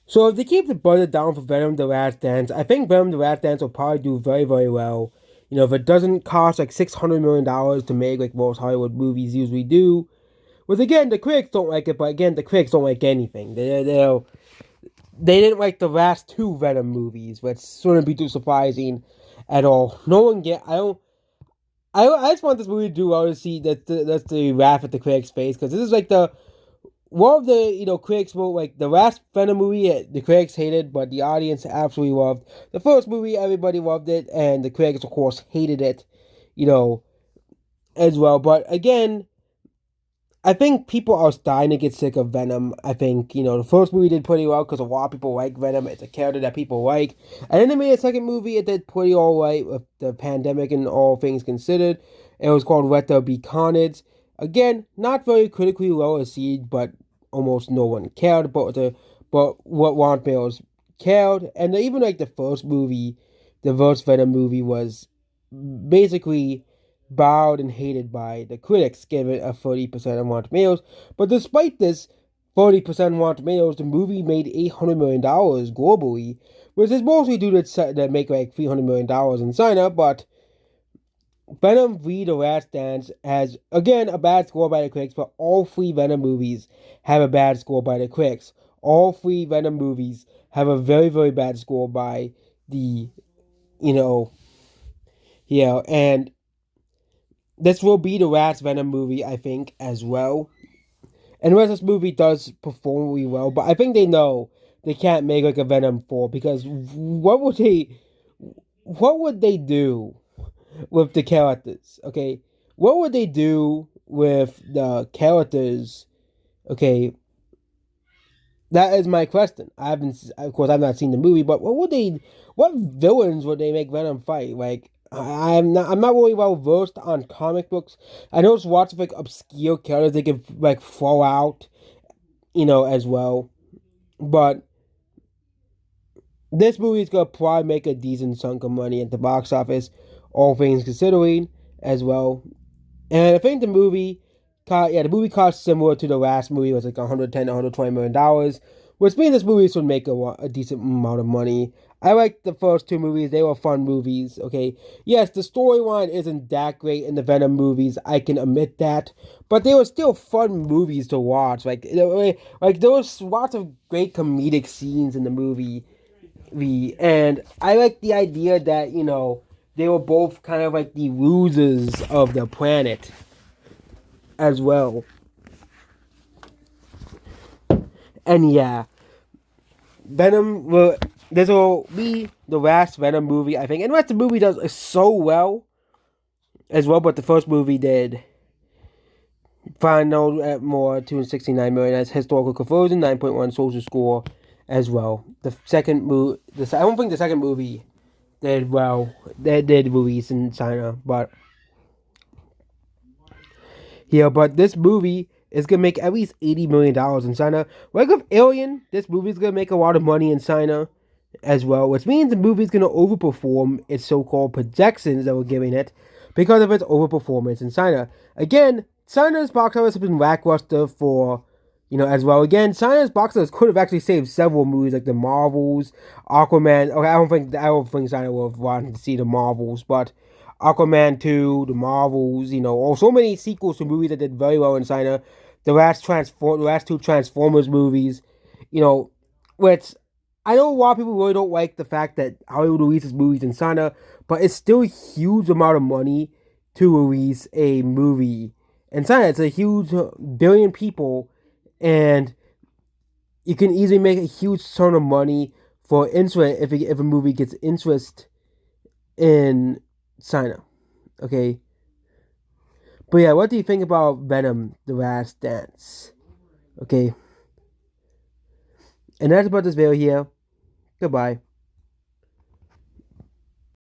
So if they keep the budget down for Venom the Last Dance, I think Venom the Last Dance will probably do very, very well. If it doesn't cost like $600 million to make like most Hollywood movies usually do, which again the critics don't like it, but again the critics don't like anything. They didn't like the last two Venom movies, which shouldn't be too surprising at all. No one get I don't I just want this movie to do well to see that's the laugh at the critics' face because this is like the one of the critics wrote like the last Venom movie the critics hated, but the audience absolutely loved. The first movie everybody loved it, and the critics of course hated it, you know, as well. But again, I think people are starting to get sick of Venom. I think the first movie did pretty well because a lot of people like Venom. It's a character that people like, and then they made a second movie. It did pretty all right with the pandemic and all things considered. It was called Let There Be Carnage. Again, not very critically well received, but almost no one cared. But what want males cared, and even like the first movie, the first Venom movie was basically bowed and hated by the critics, gave it a 30% on Rotten Tomatoes. But despite this 30% on Rotten Tomatoes, the movie made $800 million globally, which is mostly due to that make like $300 million in China. But Venom v. The Last Dance has, again, a bad score by the critics, but all three Venom movies have a bad score by the critics. All three Venom movies have a very, very bad score by the, you know, and this will be the last Venom movie, I think, as well. And the rest of this movie does perform really well, but I think they know they can't make like a Venom 4 because what would they do with the characters? Okay. What would they do with the characters? Okay. That is my question. Of course, I've not seen the movie, but what villains would they make Venom fight? Like, I'm not really well versed on comic books. I know there's lots of like obscure characters they could like throw out, as well. But this movie is gonna probably make a decent chunk of money at the box office, all things considering, as well. And I think the movie cost similar to the last movie, it was like 110, $120 million, which means this movie should make a decent amount of money. I liked the first two movies; they were fun movies. Okay, yes, the storyline isn't that great in the Venom movies. I can admit that, but they were still fun movies to watch. Like there was lots of great comedic scenes in the movie, and I like the idea that they were both kind of like the losers of the planet as well. And yeah, Venom will. This will be the last Venom movie, I think. And the rest of the movie does so well as well, but the first movie did final at more 269 million as historical conversion, 9.1 social score as well. The second movie, I don't think the second movie did well. They did release in China, but but this movie is gonna make at least $80 million in China. Like with Alien, this movie is gonna make a lot of money in China as well, which means the movie is gonna overperform its so-called projections that we're giving it because of its overperformance in China. Again, China's box office has been lackluster for as well. Again, China's box office could have actually saved several movies like the Marvels, Aquaman. Okay, I don't think China will have wanted to see the Marvels, but Aquaman 2, the Marvels, or so many sequels to movies that did very well in China. The last two Transformers movies, you know, which I know a lot of people really don't like the fact that Hollywood releases movies in China, but it's still a huge amount of money to release a movie in China. It's a huge billion people, and you can easily make a huge ton of money for interest if a movie gets interest in China. Okay. But yeah, what do you think about Venom The Last Dance? Okay. And that's about this video here. Goodbye.